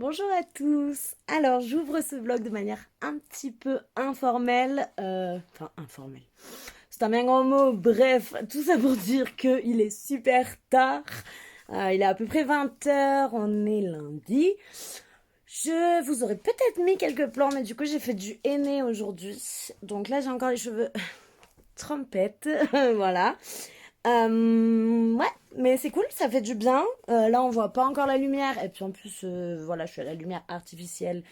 Bonjour à tous. Alors, j'ouvre ce vlog de manière un petit peu informelle. Informelle. C'est un bien grand mot. Bref, tout ça pour dire qu'il est super tard. Il est à peu près 20h. On est lundi. Je vous aurais peut-être mis quelques plans, mais du coup, j'ai fait du henné aujourd'hui. Donc là, j'ai encore les cheveux trempette. Voilà. Ouais, mais c'est cool, ça fait du bien. Là, on voit pas encore la lumière. Et puis en plus, voilà, je suis à la lumière artificielle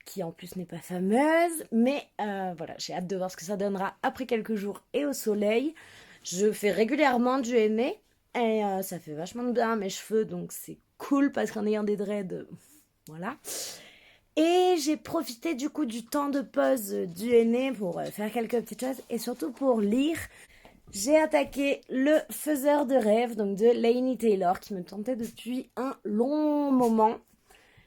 qui en plus n'est pas fameuse. Mais voilà, j'ai hâte de voir ce que ça donnera après quelques jours et au soleil. Je fais régulièrement du henné et ça fait vachement de bien à mes cheveux. Donc c'est cool parce qu'en ayant des dreads, voilà. Et j'ai profité du coup du temps de pause du henné pour faire quelques petites choses et surtout pour lire. J'ai attaqué Le Faiseur de rêves, donc de Laini Taylor, qui me tentait depuis un long moment.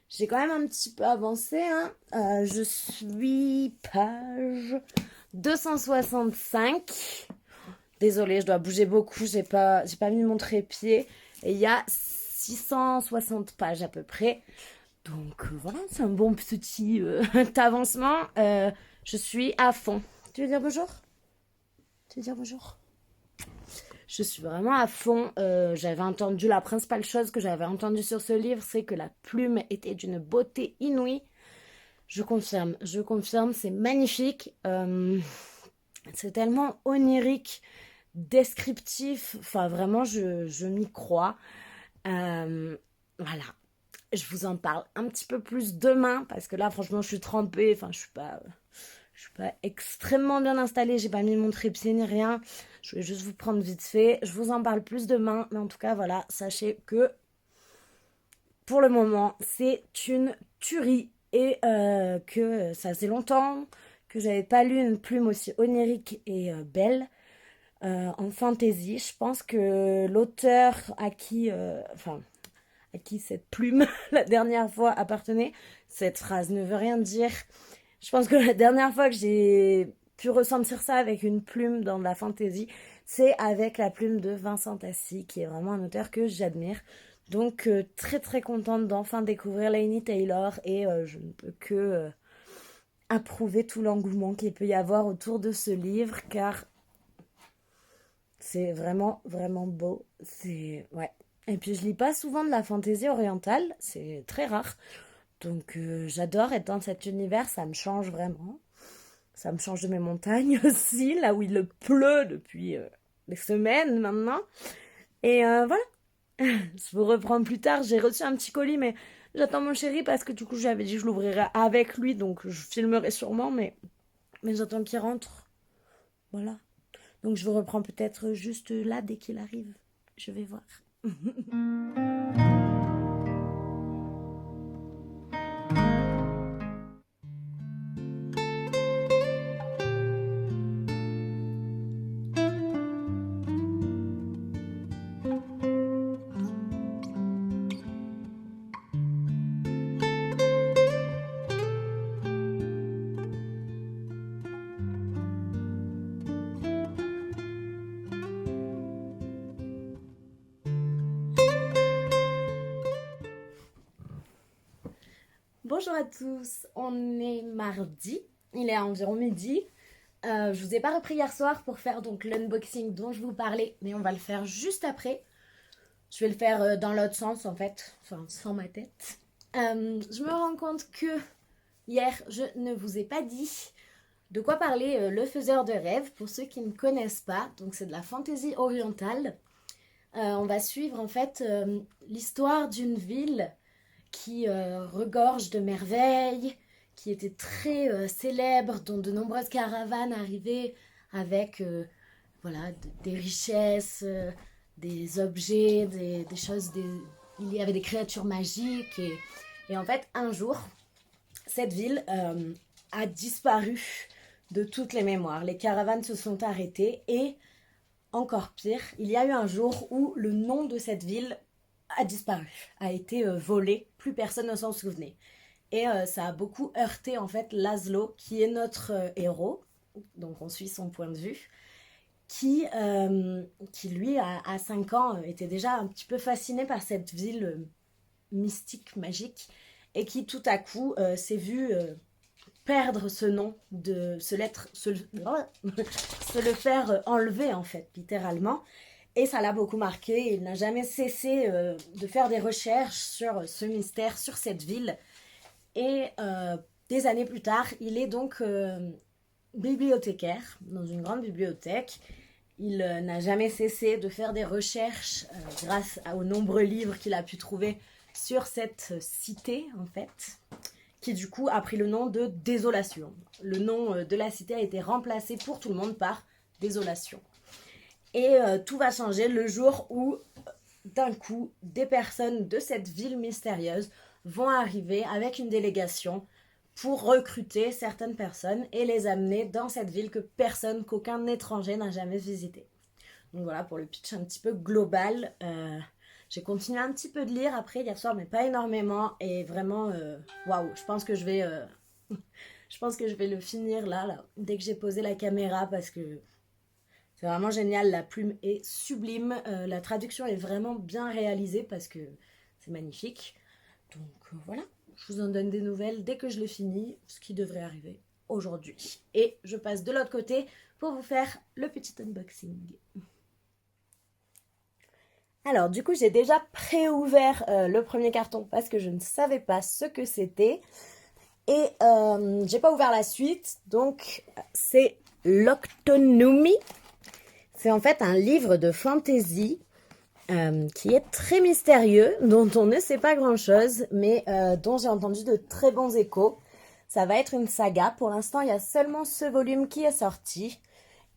J'ai quand même un petit peu avancé, hein. Je suis page 265. Désolée, je dois bouger beaucoup, j'ai pas mis mon trépied. Et il y a 660 pages à peu près. Donc voilà, c'est un bon petit avancement. Je suis à fond. Tu veux dire bonjour? Tu veux dire bonjour? Je suis vraiment à fond. J'avais entendu, la principale chose que j'avais entendue sur ce livre, c'est que la plume était d'une beauté inouïe. Je confirme, c'est magnifique. C'est tellement onirique, descriptif. Enfin, vraiment, je m'y crois. Voilà. Je vous en parle un petit peu plus demain, parce que là, franchement, je suis trempée. Enfin, je suis pas extrêmement bien installée, j'ai pas mis mon trépied ni rien. Je vais juste vous prendre vite fait. Je vous en parle plus demain, mais en tout cas, voilà, sachez que pour le moment, c'est une tuerie et que ça faisait longtemps que j'avais pas lu une plume aussi onirique et belle en fantasy. Je pense que l'auteur à qui cette plume la dernière fois appartenait, cette phrase ne veut rien dire. Je pense que la dernière fois que j'ai pu ressentir ça avec une plume dans de la fantasy, c'est avec la plume de Vincent Tassi, qui est vraiment un auteur que j'admire. Donc très très contente d'enfin découvrir Laini Taylor et je ne peux que approuver tout l'engouement qu'il peut y avoir autour de ce livre car c'est vraiment vraiment beau. C'est ouais. Et puis je lis pas souvent de la fantasy orientale, c'est très rare. Donc j'adore être dans cet univers, ça me change vraiment. Ça me change de mes montagnes aussi, là où il pleut depuis des semaines maintenant. Et voilà, je vous reprends plus tard. J'ai reçu un petit colis, mais j'attends mon chéri parce que du coup j'avais dit que je l'ouvrirais avec lui, donc je filmerai sûrement, mais j'attends qu'il rentre. Voilà. Donc je vous reprends peut-être juste là dès qu'il arrive. Je vais voir. Bonjour à tous, on est mardi, il est à environ midi. Je vous ai pas repris hier soir pour faire donc l'unboxing dont je vous parlais, mais on va le faire juste après. Je vais le faire dans l'autre sens en fait, enfin sans ma tête. Je me rends compte que hier je ne vous ai pas dit de quoi parler Le Faiseur de rêves pour ceux qui ne connaissent pas. Donc c'est de la fantaisie orientale. On va suivre en fait l'histoire d'une ville qui regorge de merveilles, qui était très célèbre, dont de nombreuses caravanes arrivaient avec voilà, des richesses, des objets, des choses, il y avait des créatures magiques. Et en fait, un jour, cette ville a disparu de toutes les mémoires. Les caravanes se sont arrêtées et, encore pire, il y a eu un jour où le nom de cette ville a disparu, a été volé, plus personne ne s'en souvenait. Et ça a beaucoup heurté en fait Laszlo, qui est notre héros, donc on suit son point de vue, qui lui, à 5 ans, était déjà un petit peu fasciné par cette ville mystique, magique, et qui tout à coup s'est vu perdre ce nom, se le faire enlever en fait, littéralement. Et ça l'a beaucoup marqué. Il n'a jamais cessé de faire des recherches sur ce mystère, sur cette ville. Et des années plus tard, il est donc bibliothécaire dans une grande bibliothèque. Il n'a jamais cessé de faire des recherches grâce aux nombreux livres qu'il a pu trouver sur cette cité, en fait, qui du coup a pris le nom de Désolation. Le nom de la cité a été remplacé pour tout le monde par Désolation. Et tout va changer le jour où, d'un coup, des personnes de cette ville mystérieuse vont arriver avec une délégation pour recruter certaines personnes et les amener dans cette ville que personne, qu'aucun étranger n'a jamais visité. Donc voilà pour le pitch un petit peu global. J'ai continué un petit peu de lire après hier soir, mais pas énormément. Et vraiment, waouh, je pense que je vais le finir là, dès que j'ai posé la caméra, parce que c'est vraiment génial. La plume est sublime. La traduction est vraiment bien réalisée parce que c'est magnifique. Donc voilà, je vous en donne des nouvelles dès que je l'ai fini, ce qui devrait arriver aujourd'hui. Et je passe de l'autre côté pour vous faire le petit unboxing. Alors du coup, j'ai déjà pré-ouvert le premier carton parce que je ne savais pas ce que c'était. Et j'ai pas ouvert la suite, donc c'est l'Octonumi. C'est en fait un livre de fantasy qui est très mystérieux, dont on ne sait pas grand-chose, mais dont j'ai entendu de très bons échos. Ça va être une saga. Pour l'instant, il y a seulement ce volume qui est sorti.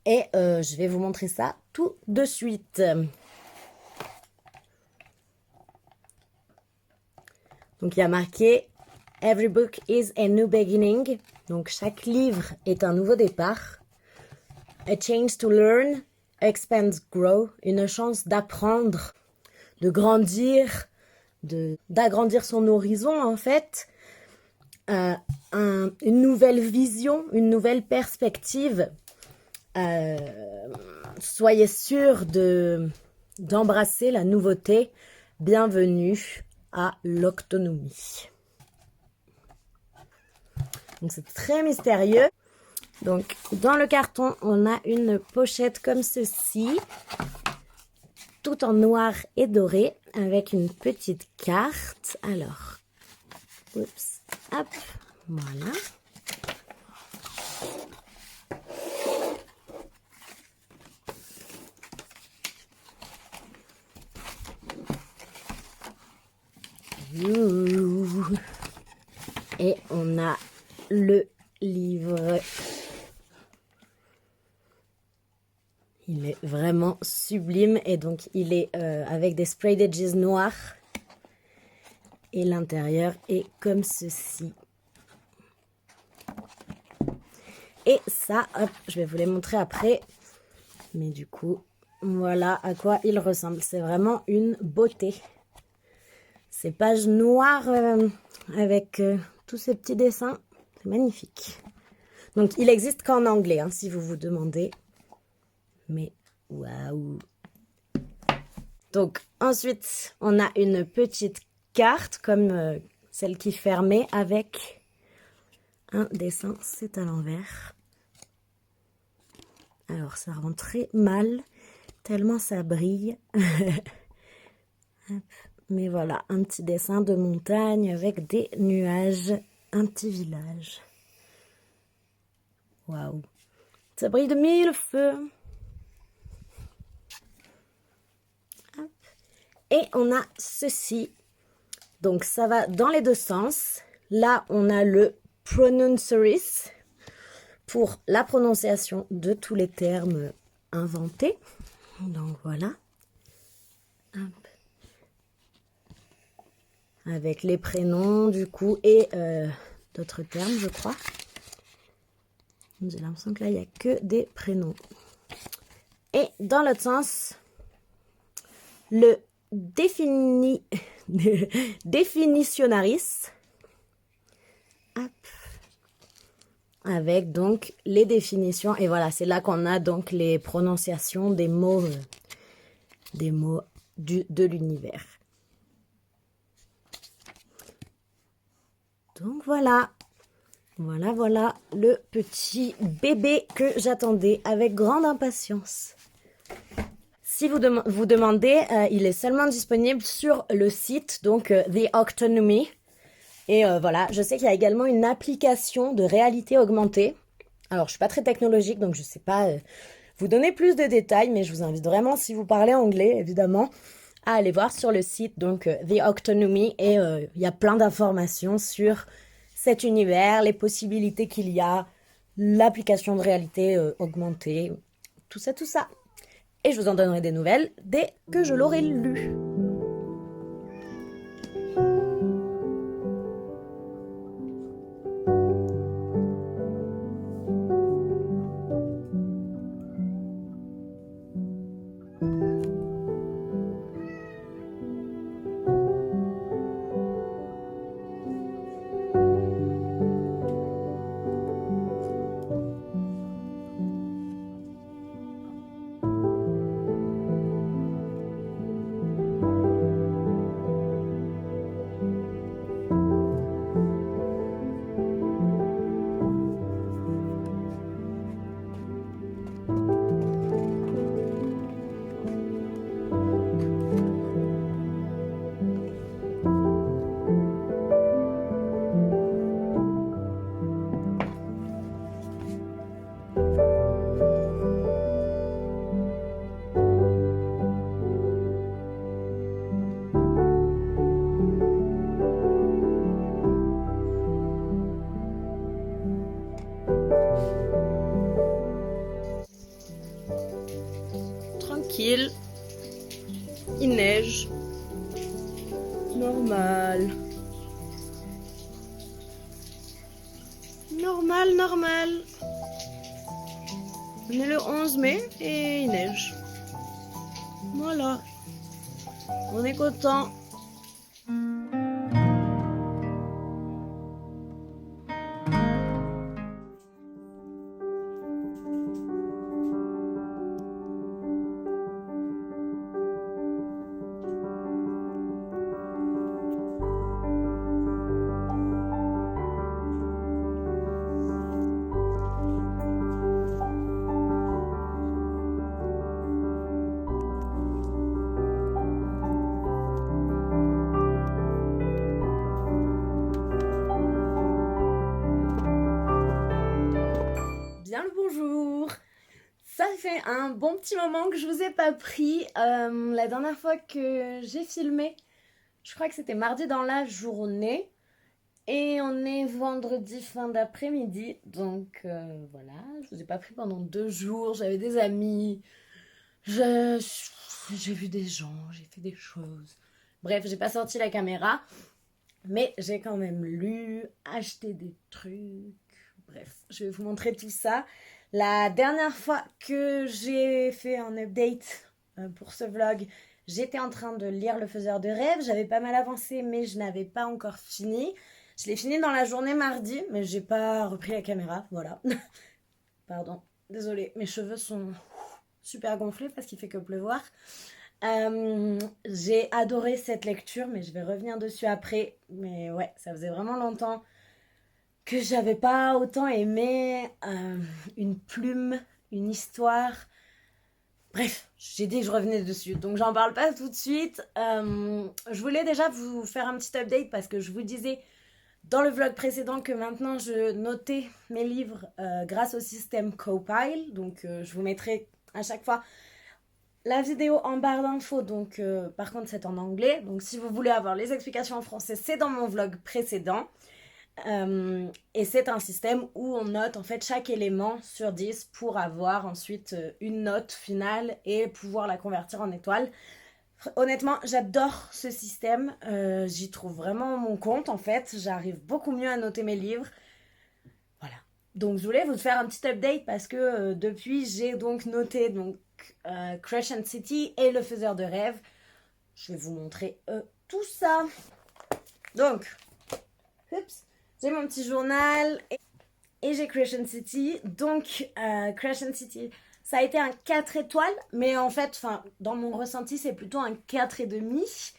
Et je vais vous montrer ça tout de suite. Donc, il y a marqué « Every book is a new beginning ». Donc, chaque livre est un nouveau départ. « A chance to learn ». Expand, grow, une chance d'apprendre, de grandir, d'agrandir son horizon en fait, une nouvelle vision, une nouvelle perspective. Soyez sûrs d'embrasser la nouveauté. Bienvenue à l'Octonumi. Donc c'est très mystérieux. Donc, dans le carton, on a une pochette comme ceci, tout en noir et doré, avec une petite carte. Alors, oups, hop, voilà. Et on a le livre. Il est vraiment sublime et donc il est avec des sprayed edges noirs et l'intérieur est comme ceci. Et ça, hop, je vais vous les montrer après. Mais du coup, voilà à quoi il ressemble. C'est vraiment une beauté. Ces pages noires avec tous ces petits dessins, c'est magnifique. Donc il existe qu'en anglais, hein, si vous vous demandez. Mais waouh! Donc ensuite, on a une petite carte comme celle qui fermait avec un dessin, c'est à l'envers. Alors ça rend très mal, tellement ça brille. Mais voilà, un petit dessin de montagne avec des nuages, un petit village. Waouh! Ça brille de mille feux. Et on a ceci. Donc ça va dans les deux sens. Là, on a le Pronunciaries pour la prononciation de tous les termes inventés. Donc voilà. Hop. Avec les prénoms du coup et d'autres termes, je crois. J'ai l'impression que là, il n'y a que des prénoms. Et dans l'autre sens, le Definitionaris. Hop. Avec donc les définitions. Et voilà, c'est là qu'on a donc les prononciations des mots de l'univers. Donc voilà. Voilà le petit bébé que j'attendais avec grande impatience. Si vous vous demandez, il est seulement disponible sur le site, donc The Octonomy. Et voilà, je sais qu'il y a également une application de réalité augmentée. Alors, je suis pas très technologique, donc je sais pas vous donner plus de détails, mais je vous invite vraiment, si vous parlez anglais, évidemment, à aller voir sur le site, donc The Octonomy. Et il y a plein d'informations sur cet univers, les possibilités qu'il y a, l'application de réalité augmentée, tout ça, tout ça. Et je vous en donnerai des nouvelles dès que je l'aurai lu. Tranquille, il neige, normal, normal. On est le 11 mai et il neige. Voilà, on est content. Bien le bonjour. Ça fait un bon petit moment que je vous ai pas pris. La dernière fois que j'ai filmé, je crois que c'était mardi dans la journée. Et on est vendredi fin d'après-midi. Donc voilà, je vous ai pas pris pendant 2 jours. J'avais des amis. J'ai vu des gens, j'ai fait des choses. Bref, j'ai pas sorti la caméra. Mais j'ai quand même lu, acheté des trucs. Bref, je vais vous montrer tout ça. La dernière fois que j'ai fait un update pour ce vlog, j'étais en train de lire Le Faiseur de rêves. J'avais pas mal avancé, mais je n'avais pas encore fini. Je l'ai fini dans la journée mardi, mais j'ai pas repris la caméra. Voilà. Pardon, désolée. Mes cheveux sont super gonflés parce qu'il fait que pleuvoir. J'ai adoré cette lecture, mais je vais revenir dessus après. Mais ouais, ça faisait vraiment longtemps que j'avais pas autant aimé une plume, une histoire. Bref, j'ai dit que je revenais dessus, donc j'en parle pas tout de suite. Je voulais déjà vous faire un petit update parce que je vous disais dans le vlog précédent que maintenant je notais mes livres grâce au système Copile. Donc je vous mettrai à chaque fois la vidéo en barre d'infos, donc par contre c'est en anglais. Donc si vous voulez avoir les explications en français, c'est dans mon vlog précédent. Et c'est un système où on note en fait chaque élément sur 10 pour avoir ensuite une note finale et pouvoir la convertir en étoile. Honnêtement, j'adore ce système. J'y trouve vraiment mon compte en fait. J'arrive beaucoup mieux à noter mes livres. Voilà. Donc je voulais vous faire un petit update parce que depuis j'ai donc noté donc Crescent City et Le Faiseur de rêves. Je vais vous montrer tout ça. Donc, oups. J'ai mon petit journal et j'ai Crescent City. Donc, Crescent City, ça a été un 4 étoiles. Mais en fait, dans mon ressenti, c'est plutôt un 4,5.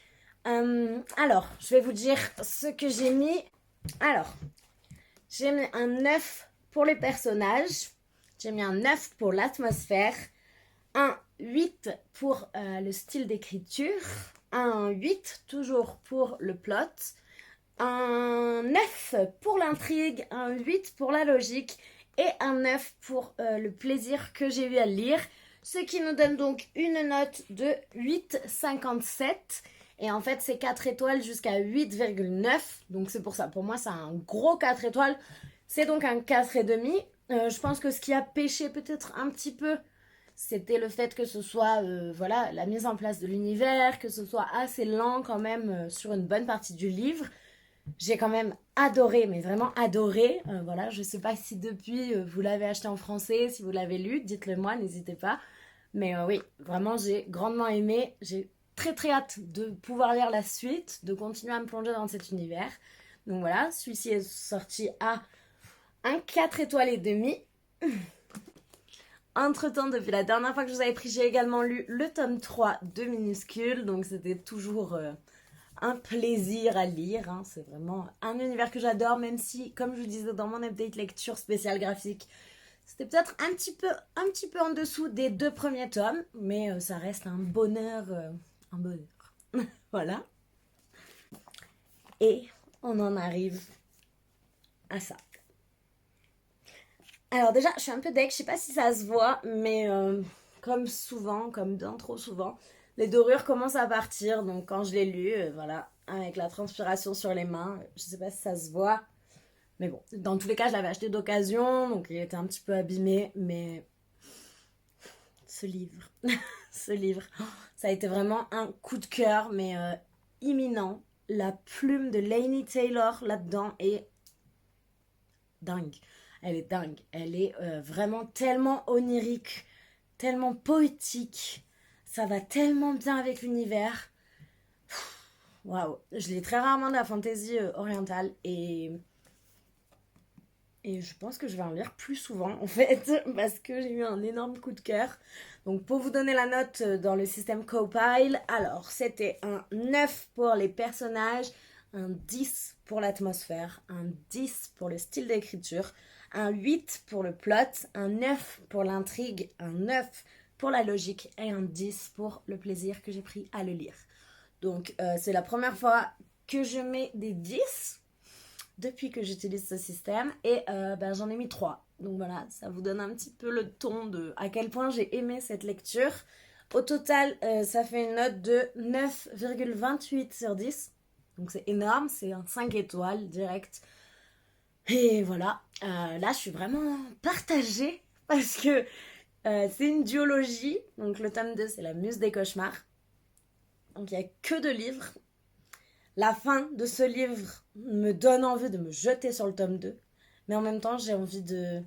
Alors, je vais vous dire ce que j'ai mis. Alors, j'ai mis un 9 pour les personnages, j'ai mis un 9 pour l'atmosphère, un 8 pour le style d'écriture, un 8 toujours pour le plot, un 9 pour l'intrigue, un 8 pour la logique et un 9 pour le plaisir que j'ai eu à lire. Ce qui nous donne donc une note de 8,57. Et en fait, c'est 4 étoiles jusqu'à 8,9. Donc c'est pour ça. Pour moi, c'est un gros 4 étoiles. C'est donc un 4,5. Je pense que ce qui a pêché peut-être un petit peu, c'était le fait que ce soit voilà, la mise en place de l'univers, que ce soit assez lent quand même sur une bonne partie du livre. J'ai quand même adoré, mais vraiment adoré. Voilà, je sais pas si depuis vous l'avez acheté en français, si vous l'avez lu, dites-le moi, n'hésitez pas. Mais oui, vraiment j'ai grandement aimé. J'ai très très hâte de pouvoir lire la suite, de continuer à me plonger dans cet univers. Donc voilà, celui-ci est sorti à un 4 étoiles et demi. Entre-temps, depuis la dernière fois que je vous avais pris, j'ai également lu le tome 3 de Minuscule. Donc c'était toujours un plaisir à lire. Hein. C'est vraiment un univers que j'adore, même si, comme je vous disais dans mon update lecture spéciale graphique, c'était peut-être un petit peu en dessous des 2 premiers tomes, mais ça reste un bonheur. Un bonheur. Voilà. Et on en arrive à ça. Alors déjà, je suis un peu deg, je sais pas si ça se voit, mais comme souvent, comme bien trop souvent, les dorures commencent à partir. Donc quand je l'ai lu, voilà, avec la transpiration sur les mains, je sais pas si ça se voit. Mais bon, dans tous les cas, je l'avais acheté d'occasion, donc il était un petit peu abîmé, mais ce livre, ce livre, ça a été vraiment un coup de cœur, mais imminent. La plume de Laini Taylor là-dedans est dingue. Elle est dingue. Elle est vraiment tellement onirique, tellement poétique. Ça va tellement bien avec l'univers. Waouh. Je lis très rarement de la fantasy orientale et je pense que je vais en lire plus souvent en fait parce que j'ai eu un énorme coup de cœur. Donc pour vous donner la note dans le système Copile, alors c'était un 9 pour les personnages, un 10 pour l'atmosphère, un 10 pour le style d'écriture, un 8 pour le plot, un 9 pour l'intrigue, un 9 pour la logique et un 10 pour le plaisir que j'ai pris à le lire. Donc c'est la première fois que je mets des 10 depuis que j'utilise ce système et ben, j'en ai mis 3. Donc voilà, ça vous donne un petit peu le ton de à quel point j'ai aimé cette lecture. Au total, ça fait une note de 9,28 sur 10. Donc c'est énorme, c'est un 5 étoiles direct. Et voilà, là je suis vraiment partagée parce que c'est une duologie. Donc le tome 2 c'est la Muse des cauchemars. Donc il n'y a que 2 livres. La fin de ce livre me donne envie de me jeter sur le tome 2. Mais en même temps, j'ai envie de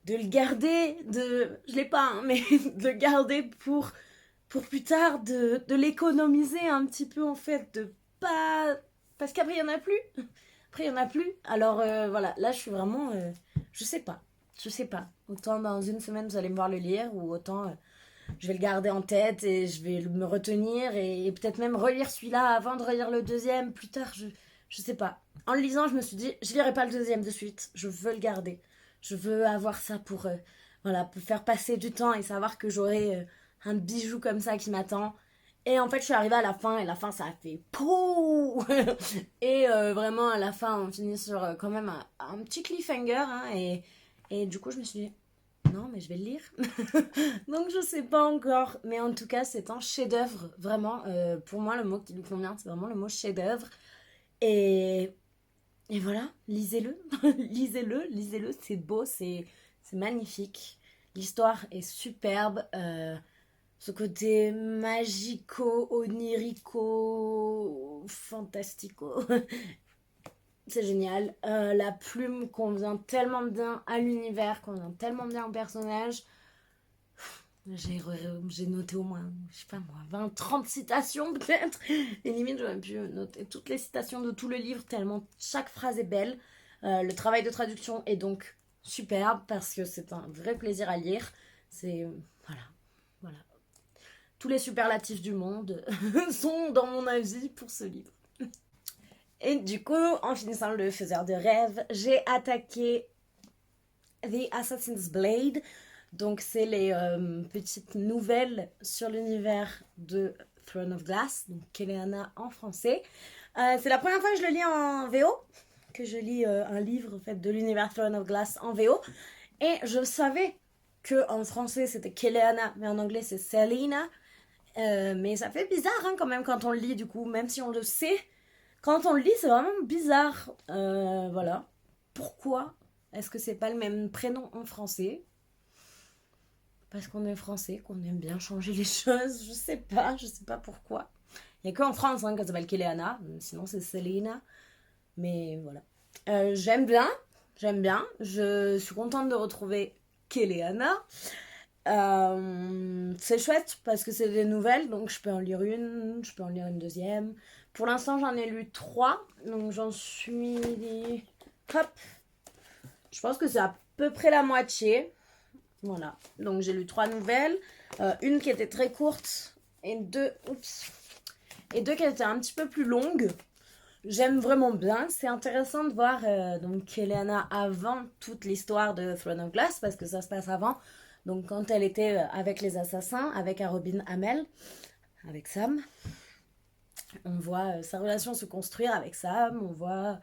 le garder, je l'ai pas, hein, mais de le garder pour plus tard, de l'économiser un petit peu en fait, de pas... Parce qu'après, il n'y en a plus. Après, il n'y en a plus. Alors voilà, là, je suis vraiment... je sais pas. Je sais pas. Autant dans une semaine, vous allez me voir le lire, ou autant je vais le garder en tête et je vais me retenir et peut-être même relire celui-là avant de relire le deuxième plus tard. Je sais pas. En le lisant, je me suis dit, je lirai pas le deuxième de suite. Je veux le garder. Je veux avoir ça pour, voilà, pour faire passer du temps et savoir que j'aurai un bijou comme ça qui m'attend. Et en fait, je suis arrivée à la fin et la fin, ça a fait pouh. Et vraiment, à la fin, on finit sur quand même un petit cliffhanger. Hein, et du coup, je me suis dit, non, mais je vais le lire. Donc je sais pas encore, mais en tout cas c'est un chef-d'œuvre, vraiment. Pour moi le mot qui lui convient, c'est vraiment le mot chef-d'œuvre. Et, et voilà, lisez-le, lisez-le, lisez-le, c'est beau, c'est magnifique. L'histoire est superbe. Ce côté magico, onirico, fantastico, c'est génial. La plume convient tellement bien à l'univers, convient tellement bien au personnage. J'ai noté au moins, je sais pas moi, 20, 30 citations peut-être. Et limite, j'aurais pu noter toutes les citations de tout le livre, tellement chaque phrase est belle. Le travail de traduction est donc superbe parce que c'est un vrai plaisir à lire. C'est. Voilà. Voilà. Tous les superlatifs du monde sont dans mon avis pour ce livre. Et du coup, en finissant le faiseur de rêves, j'ai attaqué The Assassin's Blade. Donc c'est les petites nouvelles sur l'univers de Throne of Glass, donc Keleana en français. C'est la première fois que je le lis en VO, que je lis un livre en fait, de l'univers Throne of Glass en VO. Et je savais que en français c'était Keleana, mais en anglais c'est Selena. Mais ça fait bizarre hein, quand même quand on le lit du coup, même si on le sait. Quand on le lit, c'est vraiment bizarre. Voilà. Pourquoi est-ce que c'est pas le même prénom en français? Parce qu'on est français, qu'on aime bien changer les choses. Je sais pas pourquoi. Il n'y a qu'en France hein, qu'elle s'appelle Keleana, sinon c'est Selena. Mais voilà. J'aime bien. Je suis contente de retrouver Keleana. C'est chouette parce que c'est des nouvelles, donc je peux en lire une, je peux en lire une deuxième. Pour l'instant, j'en ai lu 3, donc j'en suis. Hop! Je pense que c'est à peu près la moitié. Voilà. Donc j'ai lu 3 nouvelles, une qui était très courte et deux qui étaient un petit peu plus longues. J'aime vraiment bien. C'est intéressant de voir donc Keleana avant toute l'histoire de Throne of Glass parce que ça se passe avant. Donc quand elle était avec les assassins, avec Robin Amell, avec Sam, on voit sa relation se construire avec Sam, on voit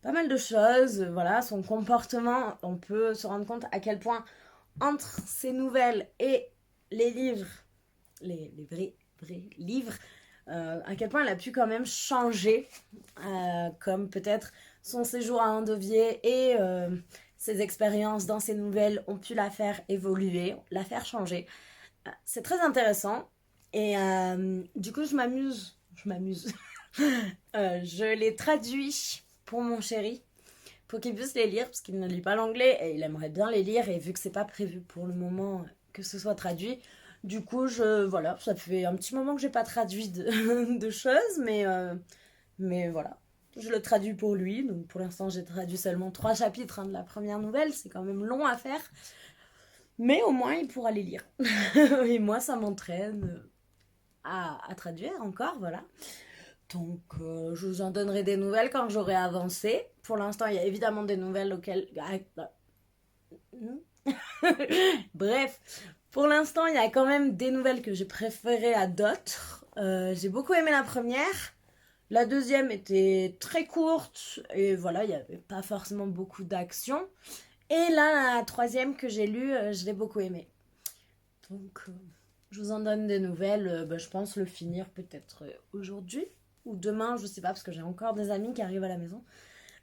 pas mal de choses, voilà, son comportement, on peut se rendre compte à quel point entre ces nouvelles et les livres, les vrais livres, à quel point elle a pu quand même changer, comme peut-être son séjour à Andovier et ses expériences dans ces nouvelles ont pu la faire évoluer, la faire changer. C'est très intéressant et du coup je m'amuse. Je les traduis pour mon chéri pour qu'il puisse les lire parce qu'il ne lit pas l'anglais et il aimerait bien les lire et vu que c'est pas prévu pour le moment que ce soit traduit, du coup voilà, ça fait un petit moment que j'ai pas traduit de choses mais voilà, je le traduis pour lui. Donc pour l'instant j'ai traduit seulement 3 chapitres hein, de la première nouvelle, c'est quand même long à faire, mais au moins il pourra les lire et moi ça m'entraîne à traduire encore, voilà. Donc, je vous en donnerai des nouvelles quand j'aurai avancé. Pour l'instant, il y a évidemment des nouvelles auxquelles... Bref, pour l'instant, il y a quand même des nouvelles que j'ai préférées à d'autres. J'ai beaucoup aimé la première. La deuxième était très courte. Et voilà, il n'y avait pas forcément beaucoup d'action. Et là, la troisième que j'ai lue, je l'ai beaucoup aimée. Donc, je vous en donne des nouvelles. Je pense le finir peut-être aujourd'hui. Ou demain, je sais pas, parce que j'ai encore des amis qui arrivent à la maison.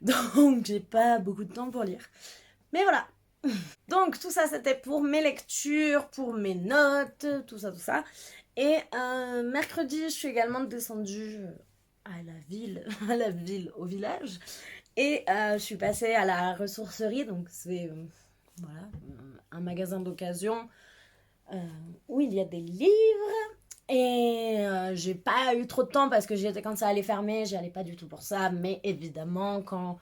Donc, j'ai pas beaucoup de temps pour lire. Mais voilà. Donc, tout ça, c'était pour mes lectures, pour mes notes, tout ça. Et mercredi, je suis également descendue à la ville, au village. Et je suis passée à la ressourcerie. Donc, c'est voilà, un magasin d'occasion où il y a des livres. Et j'ai pas eu trop de temps parce que j'y étais quand ça allait fermer, j'y allais pas du tout pour ça, mais évidemment quand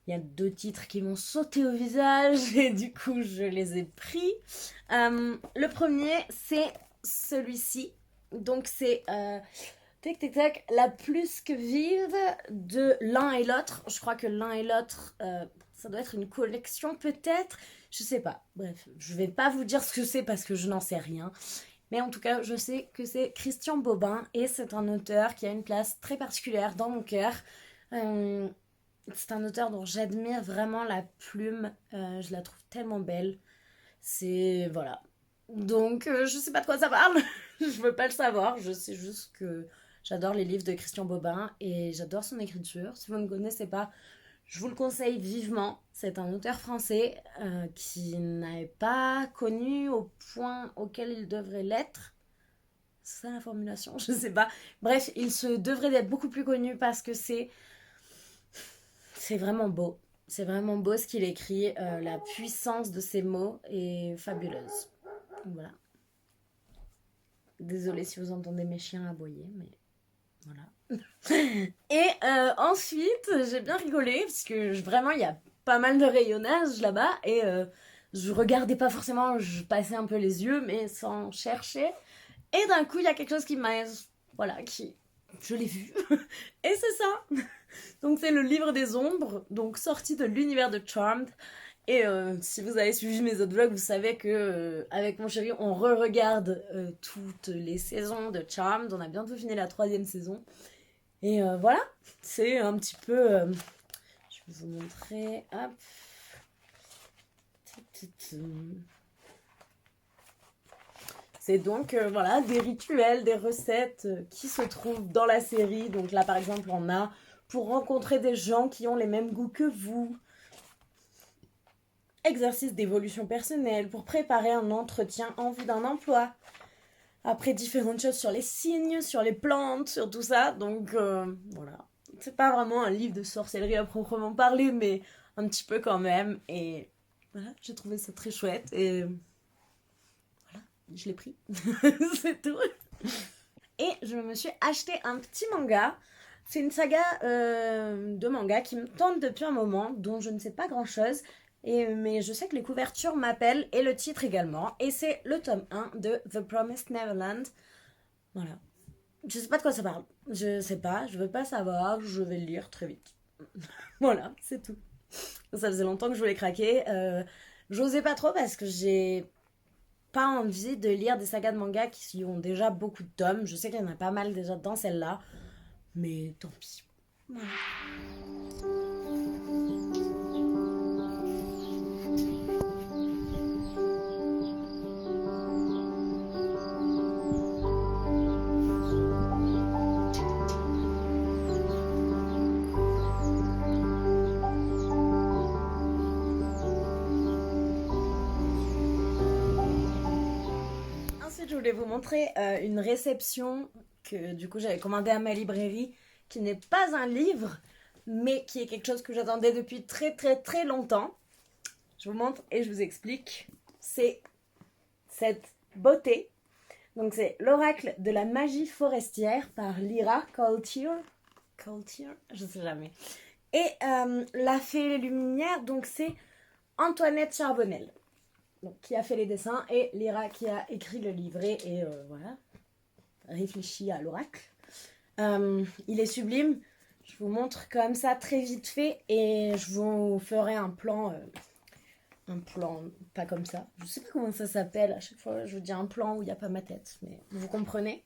il y a 2 titres qui m'ont sauté au visage et du coup je les ai pris. Le premier c'est celui-ci, donc c'est La plus que vive de l'un et l'autre. Je crois que l'un et l'autre ça doit être une collection peut-être, je sais pas, bref, je vais pas vous dire ce que c'est parce que je n'en sais rien. Mais en tout cas, je sais que c'est Christian Bobin et c'est un auteur qui a une place très particulière dans mon cœur. C'est un auteur dont j'admire vraiment la plume. Je la trouve tellement belle. C'est... Voilà. Donc, je sais pas de quoi ça parle. Je veux pas le savoir. Je sais juste que j'adore les livres de Christian Bobin et j'adore son écriture. Si vous ne connaissez pas, je vous le conseille vivement. C'est un auteur français qui n'est pas connu au point auquel il devrait l'être. C'est ça la formulation? Je sais pas. Bref, il se devrait d'être beaucoup plus connu parce que c'est vraiment beau. C'est vraiment beau ce qu'il écrit. La puissance de ses mots est fabuleuse. Voilà. Désolée si vous entendez mes chiens aboyer, mais voilà. Et ensuite, j'ai bien rigolé parce que vraiment il y a pas mal de rayonnage là-bas et je regardais pas forcément, je passais un peu les yeux mais sans chercher. Et d'un coup, il y a quelque chose qui m'a... Voilà, je l'ai vu. Et c'est ça. Donc c'est le livre des ombres, donc sorti de l'univers de Charmed. Et si vous avez suivi mes autres vlogs, vous savez que avec mon chéri, on re-regarde toutes les saisons de Charmed. On a bientôt fini la 3e saison. Et voilà, c'est un petit peu... je vais vous montrer. Hop. C'est donc voilà, des rituels, des recettes qui se trouvent dans la série. Donc là, par exemple, on a pour rencontrer des gens qui ont les mêmes goûts que vous. Exercice d'évolution personnelle pour préparer un entretien en vue d'un emploi. Après, différentes choses sur les signes, sur les plantes, sur tout ça. Donc voilà. C'est pas vraiment un livre de sorcellerie à proprement parler, mais un petit peu quand même. Et voilà, j'ai trouvé ça très chouette. Et voilà, je l'ai pris. C'est tout. Et je me suis acheté un petit manga. C'est une saga de manga qui me tente depuis un moment, dont je ne sais pas grand-chose. Mais je sais que les couvertures m'appellent, et le titre également. Et c'est le tome 1 de The Promised Neverland. Voilà. Je sais pas de quoi ça parle. Je sais pas, je veux pas savoir, je vais le lire très vite. Voilà, c'est tout. Ça faisait longtemps que je voulais craquer. J'osais pas trop parce que j'ai pas envie de lire des sagas de manga qui ont déjà beaucoup de tomes. Je sais qu'il y en a pas mal déjà dans celle-là. Mais tant pis. Voilà. Ensuite, je voulais vous montrer une réception que du coup j'avais commandée à ma librairie, qui n'est pas un livre, mais qui est quelque chose que j'attendais depuis très très très longtemps. Je vous montre et je vous explique. C'est cette beauté. Donc c'est l'oracle de la magie forestière par Lyra Coultier. Coultier, je sais jamais. Et la fée lumière, donc c'est Antoinette Charbonnel, donc, qui a fait les dessins, et Lyra qui a écrit le livret et voilà, réfléchi à l'oracle. Il est sublime. Je vous montre comme ça très vite fait et je vous ferai un plan pas comme ça. Je sais pas comment ça s'appelle. À chaque fois, je vous dis un plan où il n'y a pas ma tête, mais vous comprenez.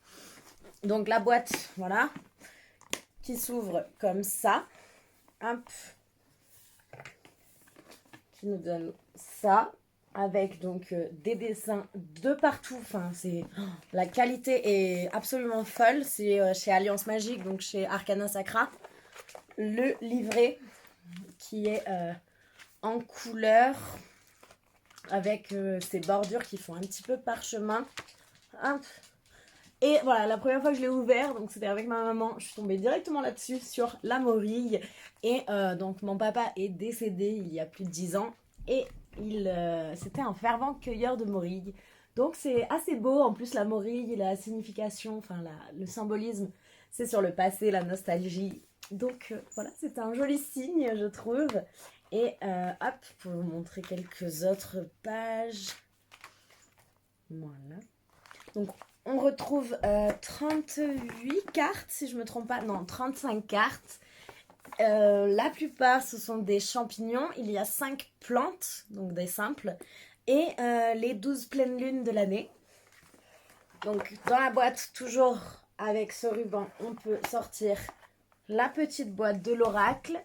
Donc la boîte, voilà, qui s'ouvre comme ça. Hop. Qui nous donne ça. Avec donc des dessins de partout. Enfin, c'est... La qualité est absolument folle. C'est chez Alliance Magique, donc chez Arcana Sacra. Le livret qui est en couleur avec ces bordures qui font un petit peu parchemin. Hop. Et voilà, la première fois que je l'ai ouvert, donc c'était avec ma maman, je suis tombée directement là-dessus sur la morille. Et donc mon papa est décédé il y a plus de 10 ans. Et c'était un fervent cueilleur de morilles. Donc c'est assez beau. En plus, la morille, la signification, enfin le symbolisme, c'est sur le passé, la nostalgie. Donc voilà, c'est un joli signe, je trouve. Et hop, pour vous montrer quelques autres pages. Voilà. Donc on retrouve 38 cartes, si je me trompe pas. Non, 35 cartes. La plupart, ce sont des champignons. Il y a 5 plantes, donc des simples. Et les 12 pleines lunes de l'année. Donc dans la boîte, toujours avec ce ruban, on peut sortir la petite boîte de l'oracle.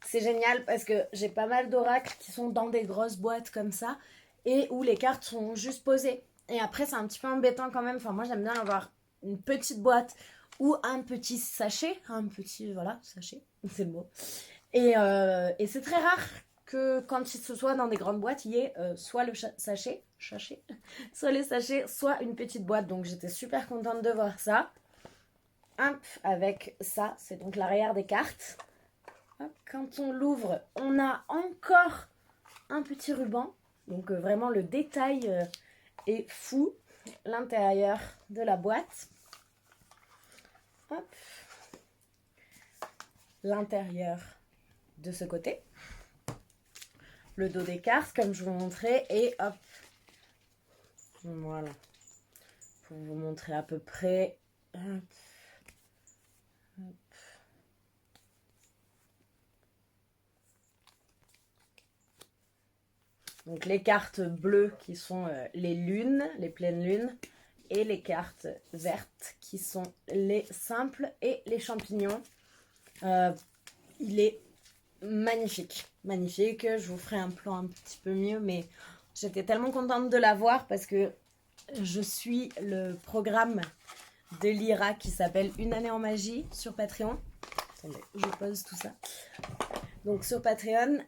C'est génial parce que j'ai pas mal d'oracles qui sont dans des grosses boîtes comme ça. Et où les cartes sont juste posées. Et après, c'est un petit peu embêtant quand même. Enfin, moi, j'aime bien avoir une petite boîte ou un petit sachet. Un petit, voilà, sachet, c'est le mot. Et c'est très rare que quand il se soit dans des grandes boîtes, il y ait soit le sachet, soit les sachets, soit une petite boîte. Donc, j'étais super contente de voir ça. Hop, avec ça, c'est donc l'arrière des cartes. Hop, quand on l'ouvre, on a encore un petit ruban. Donc, vraiment, le détail... et fou. L'intérieur de la boîte. Hop. L'intérieur de ce côté. Le dos des cartes, comme je vous montrais. Et hop. Voilà. Pour vous montrer à peu près. Hop. Hop. Donc les cartes bleues qui sont les lunes, les pleines lunes, et les cartes vertes qui sont les simples et les champignons. Il est magnifique, magnifique. Je vous ferai un plan un petit peu mieux, mais j'étais tellement contente de l'avoir parce que je suis le programme de Lyra qui s'appelle Une année en magie sur Patreon. Attendez, je pose tout ça. Donc sur Patreon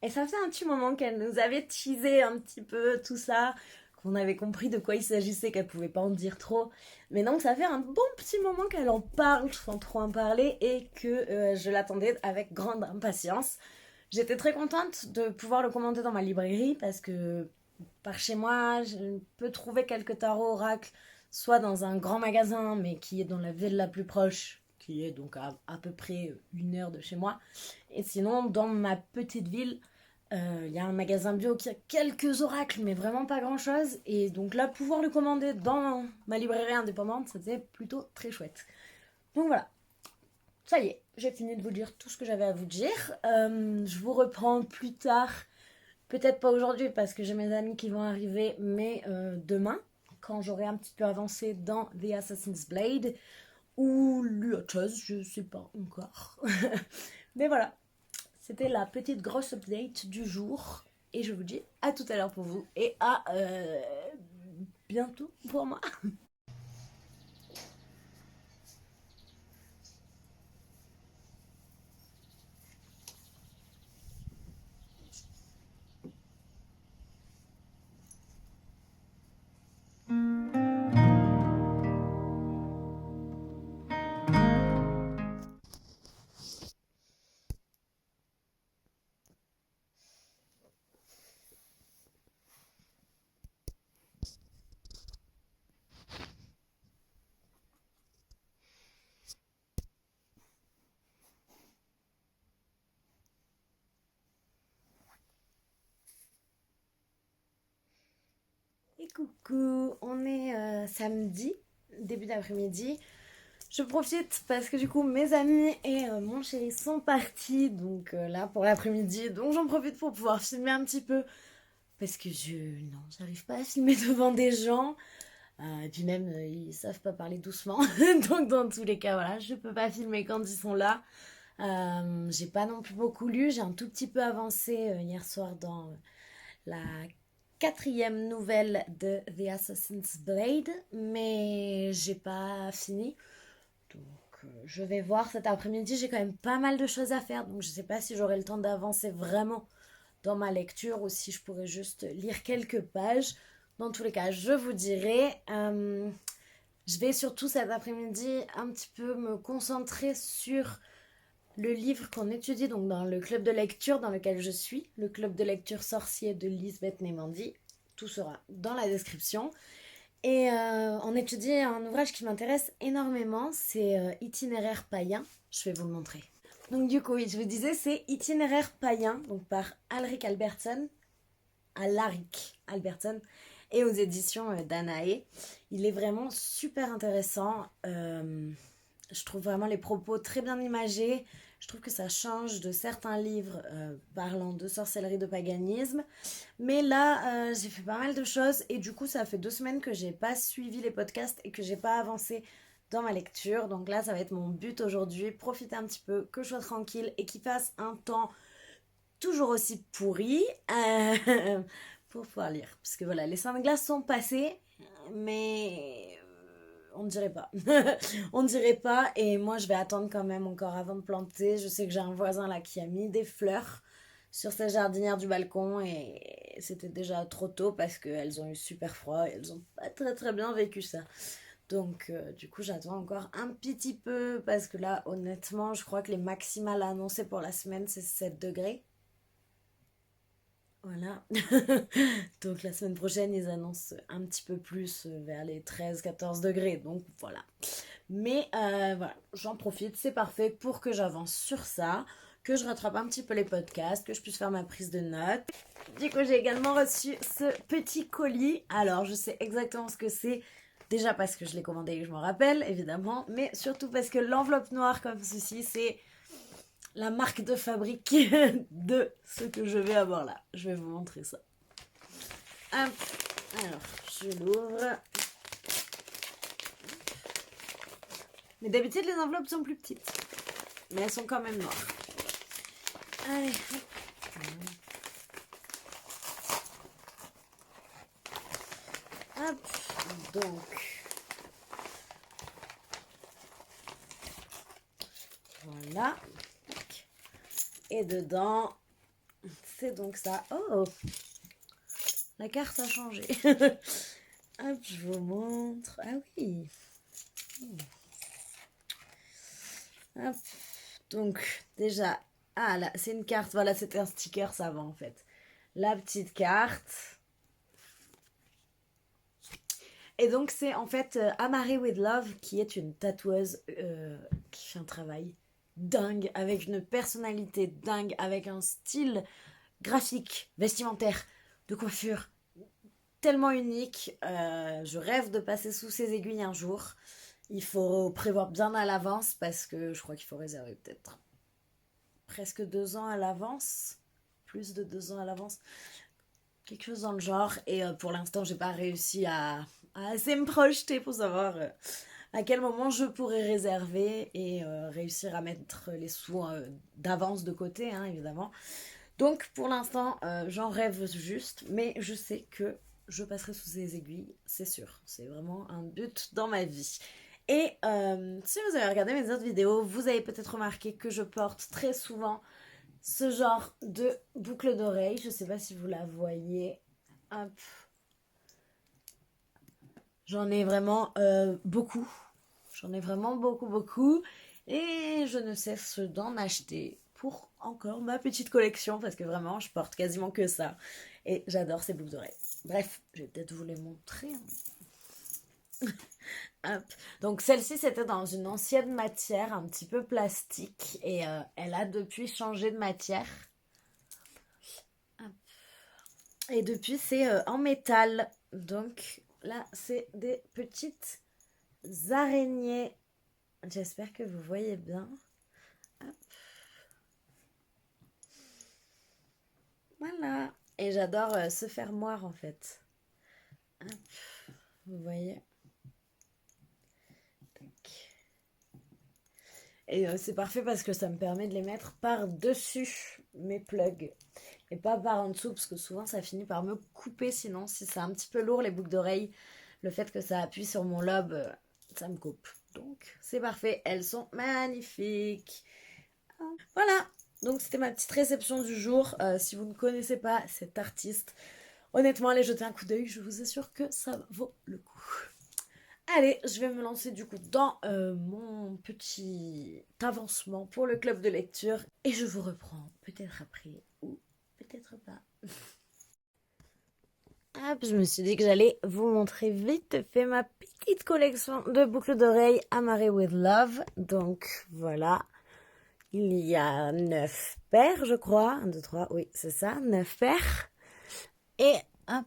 et ça fait un petit moment qu'elle nous avait teasé un petit peu tout ça, qu'on avait compris de quoi il s'agissait, qu'elle pouvait pas en dire trop. Mais donc ça fait un bon petit moment qu'elle en parle sans trop en parler et que je l'attendais avec grande impatience. J'étais très contente de pouvoir le commander dans ma librairie parce que par chez moi, je peux trouver quelques tarots oracles, soit dans un grand magasin, mais qui est dans la ville la plus proche, qui est donc à peu près 1 heure de chez moi. Et sinon, dans ma petite ville, il y a un magasin bio qui a quelques oracles, mais vraiment pas grand chose. Et donc là, pouvoir le commander dans ma librairie indépendante, c'était plutôt très chouette. Donc voilà, ça y est, j'ai fini de vous dire tout ce que j'avais à vous dire. Je vous reprends plus tard, peut-être pas aujourd'hui parce que j'ai mes amis qui vont arriver, mais demain, quand j'aurai un petit peu avancé dans The Assassin's Blade, ou lu autre chose, je sais pas encore. Mais voilà, c'était la petite grosse update du jour. Et je vous dis à tout à l'heure pour vous et à bientôt pour moi. Et coucou, on est samedi, début d'après-midi. Je profite parce que du coup mes amis et mon chéri sont partis donc là pour l'après-midi. Donc j'en profite pour pouvoir filmer un petit peu parce que non, j'arrive pas à filmer devant des gens. Et puis même ils savent pas parler doucement. Donc dans tous les cas voilà, je peux pas filmer quand ils sont là. J'ai pas non plus beaucoup lu, j'ai un tout petit peu avancé hier soir dans la 4e nouvelle de The Assassin's Blade, mais j'ai pas fini. Donc je vais voir cet après-midi, j'ai quand même pas mal de choses à faire, donc je sais pas si j'aurai le temps d'avancer vraiment dans ma lecture ou si je pourrais juste lire quelques pages. Dans tous les cas, je vous dirai. Je vais surtout cet après-midi un petit peu me concentrer sur le livre qu'on étudie donc dans le club de lecture dans lequel je suis, le club de lecture sorcier de Lisbeth Nemandi. Tout sera dans la description. Et on étudie un ouvrage qui m'intéresse énormément, c'est Itinéraire païen. Je vais vous le montrer. Donc du coup, oui, je vous disais, c'est Itinéraire païen, donc par Alaric Albertson, et aux éditions Danae. Il est vraiment super intéressant. Je trouve vraiment les propos très bien imagés. Je trouve que ça change de certains livres parlant de sorcellerie, de paganisme. Mais là, j'ai fait pas mal de choses et du coup, ça fait 2 semaines que j'ai pas suivi les podcasts et que j'ai pas avancé dans ma lecture. Donc là, ça va être mon but aujourd'hui, profiter un petit peu, que je sois tranquille et qu'il fasse un temps toujours aussi pourri pour pouvoir lire. Parce que voilà, les seins de glace sont passés, mais on ne dirait pas. On ne dirait pas. Et moi, je vais attendre quand même encore avant de planter. Je sais que j'ai un voisin là qui a mis des fleurs sur sa jardinière du balcon et c'était déjà trop tôt parce qu'elles ont eu super froid et elles ont pas très très bien vécu ça. Donc du coup j'attends encore un petit peu parce que là honnêtement je crois que les maximales annoncées pour la semaine c'est 7 degrés. Voilà. Donc la semaine prochaine, ils annoncent un petit peu plus vers les 13-14 degrés. Donc voilà. Mais voilà, j'en profite, c'est parfait pour que j'avance sur ça, que je rattrape un petit peu les podcasts, que je puisse faire ma prise de notes. Du coup, j'ai également reçu ce petit colis. Alors, je sais exactement ce que c'est. Déjà parce que je l'ai commandé et que je m'en rappelle, évidemment. Mais surtout parce que l'enveloppe noire comme ceci, c'est la marque de fabrique de ce que je vais avoir là. Je vais vous montrer ça. Hop. Alors, je l'ouvre. Mais d'habitude, les enveloppes sont plus petites. Mais elles sont quand même noires. Allez. Hop. Donc. Voilà. Et dedans, c'est donc ça. Oh! La carte a changé. Hop, je vous montre. Ah oui. Hop. Donc, déjà, ah là, c'est une carte. Voilà, c'était un sticker, ça va en fait. La petite carte. Et donc, c'est en fait Amarée with Love, qui est une tatoueuse qui fait un travail dingue, avec une personnalité dingue, avec un style graphique, vestimentaire, de coiffure tellement unique. Je rêve de passer sous ses aiguilles un jour. Il faut prévoir bien à l'avance parce que je crois qu'il faut réserver peut-être presque 2 ans à l'avance, plus de 2 ans à l'avance, quelque chose dans le genre. Et pour l'instant, j'ai pas réussi à assez me projeter pour savoir à quel moment je pourrais réserver et réussir à mettre les sous d'avance de côté, hein, évidemment. Donc pour l'instant, j'en rêve juste, mais je sais que je passerai sous ses aiguilles, c'est sûr. C'est vraiment un but dans ma vie. Et si vous avez regardé mes autres vidéos, vous avez peut-être remarqué que je porte très souvent ce genre de boucle d'oreille. Je ne sais pas si vous la voyez. Hop. J'en ai vraiment beaucoup. J'en ai vraiment beaucoup, beaucoup. Et je ne cesse d'en acheter pour encore ma petite collection parce que vraiment, je porte quasiment que ça. Et j'adore ces boucles d'oreilles. Bref, je vais peut-être vous les montrer. Hop. Donc celle-ci, c'était dans une ancienne matière, un petit peu plastique. Et elle a depuis changé de matière. Hop. Et depuis, c'est en métal. Donc là, c'est des petites araignées. J'espère que vous voyez bien. Hop. Voilà. Et j'adore ce fermoir en fait. Hop. Vous voyez. Et c'est parfait parce que ça me permet de les mettre par-dessus mes plugs. Et pas par en dessous parce que souvent ça finit par me couper sinon. Si c'est un petit peu lourd les boucles d'oreilles, le fait que ça appuie sur mon lobe, ça me coupe. Donc c'est parfait. Elles sont magnifiques. Voilà. Donc c'était ma petite réception du jour. Si vous ne connaissez pas cet artiste, honnêtement allez jeter un coup d'œil. Je vous assure que ça vaut le coup. Allez, je vais me lancer du coup dans mon petit avancement pour le club de lecture et je vous reprends peut-être après ou peut-être pas. Hop, je me suis dit que j'allais vous montrer vite fait ma petite collection de boucles d'oreilles Amarée with Love. Donc voilà, il y a 9 paires je crois. 1, 2, 3, oui c'est ça, 9 paires. Et hop,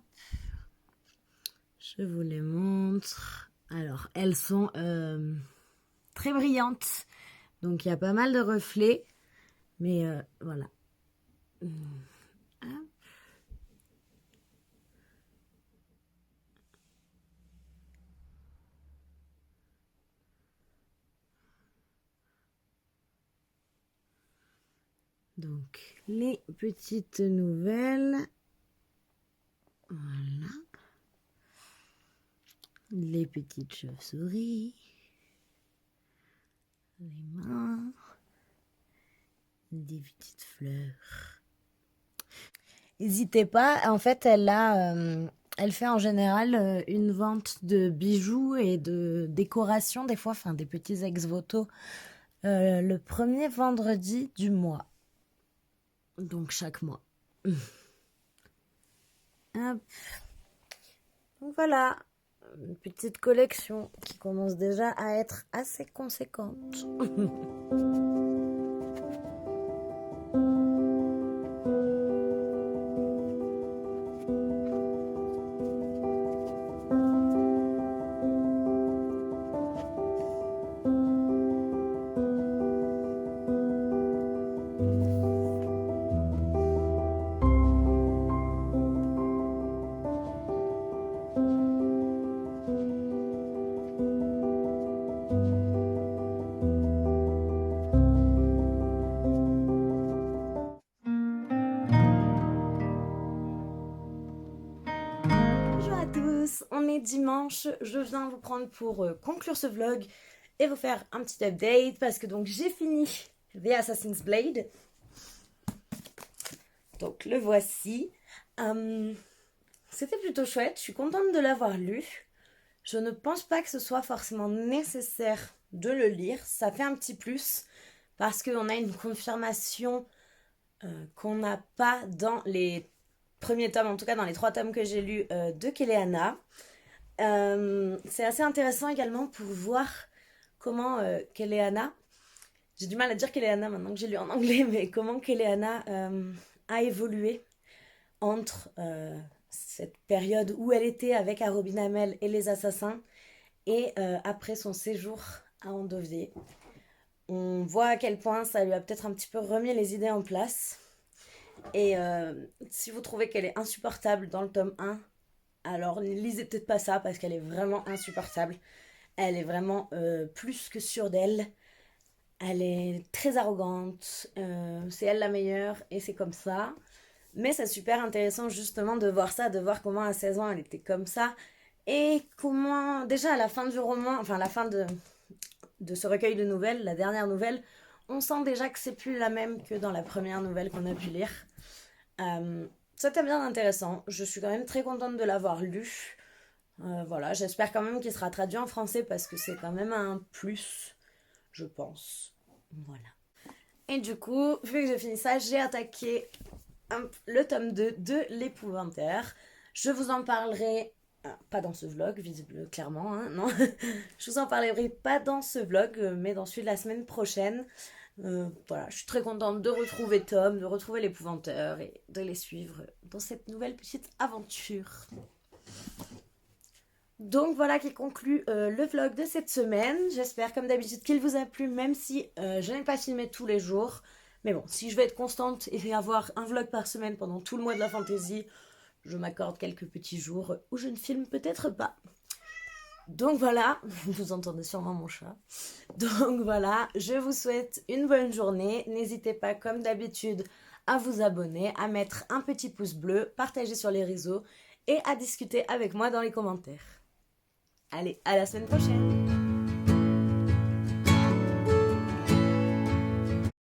je vous les montre. Alors, elles sont très brillantes. Donc, il y a pas mal de reflets. Mais voilà. Donc, les petites nouvelles. Voilà. Les petites chauves-souris. Les mains. Des petites fleurs. N'hésitez pas, en fait, elle fait en général une vente de bijoux et de décorations, des fois, enfin des petits ex-voto, le premier vendredi du mois. Donc chaque mois. Hop. Donc voilà, une petite collection qui commence déjà à être assez conséquente. est dimanche, je viens vous prendre pour conclure ce vlog et vous faire un petit update parce que donc j'ai fini The Assassin's Blade. Donc le voici. C'était plutôt chouette, je suis contente de l'avoir lu. Je ne pense pas que ce soit forcément nécessaire de le lire, ça fait un petit plus parce qu'on a une confirmation qu'on n'a pas dans les premiers tomes, en tout cas dans les 3 tomes que j'ai lus de Keleana. C'est assez intéressant également pour voir comment Keleana, j'ai du mal à dire Keleana maintenant que j'ai lu en anglais, mais comment Keleana a évolué entre cette période où elle était avec Arobin Hamel et les assassins et après son séjour à Andovier. On voit à quel point ça lui a peut-être un petit peu remis les idées en place. Et si vous trouvez qu'elle est insupportable dans le tome 1, alors ne lisez peut-être pas ça parce qu'elle est vraiment insupportable. Elle est vraiment plus que sûre d'elle. Elle est très arrogante. C'est elle la meilleure et c'est comme ça. Mais c'est super intéressant justement de voir ça, de voir comment à 16 ans elle était comme ça. Et comment, déjà à la fin du roman, enfin à la fin de ce recueil de nouvelles, la dernière nouvelle, on sent déjà que c'est plus la même que dans la première nouvelle qu'on a pu lire. C'était bien intéressant. Je suis quand même très contente de l'avoir lu. Voilà, j'espère quand même qu'il sera traduit en français parce que c'est quand même un plus, je pense. Voilà. Et du coup, vu que j'ai fini ça, j'ai attaqué le tome 2 de l'Épouvantaire. Je vous en parlerai, pas dans ce vlog, visible clairement, hein, non. Je vous en parlerai pas dans ce vlog, mais dans celui de la semaine prochaine. Voilà, je suis très contente de retrouver Tom, de retrouver l'Épouvanteur et de les suivre dans cette nouvelle petite aventure. Donc voilà qui conclut le vlog de cette semaine. J'espère comme d'habitude qu'il vous a plu, même si je n'ai pas filmé tous les jours. Mais bon, si je vais être constante et avoir un vlog par semaine pendant tout le mois de la fantasy, je m'accorde quelques petits jours où je ne filme peut-être pas. Donc voilà, vous entendez sûrement mon chat. Donc voilà, je vous souhaite une bonne journée. N'hésitez pas comme d'habitude à vous abonner, à mettre un petit pouce bleu, partager sur les réseaux et à discuter avec moi dans les commentaires. Allez, à la semaine prochaine!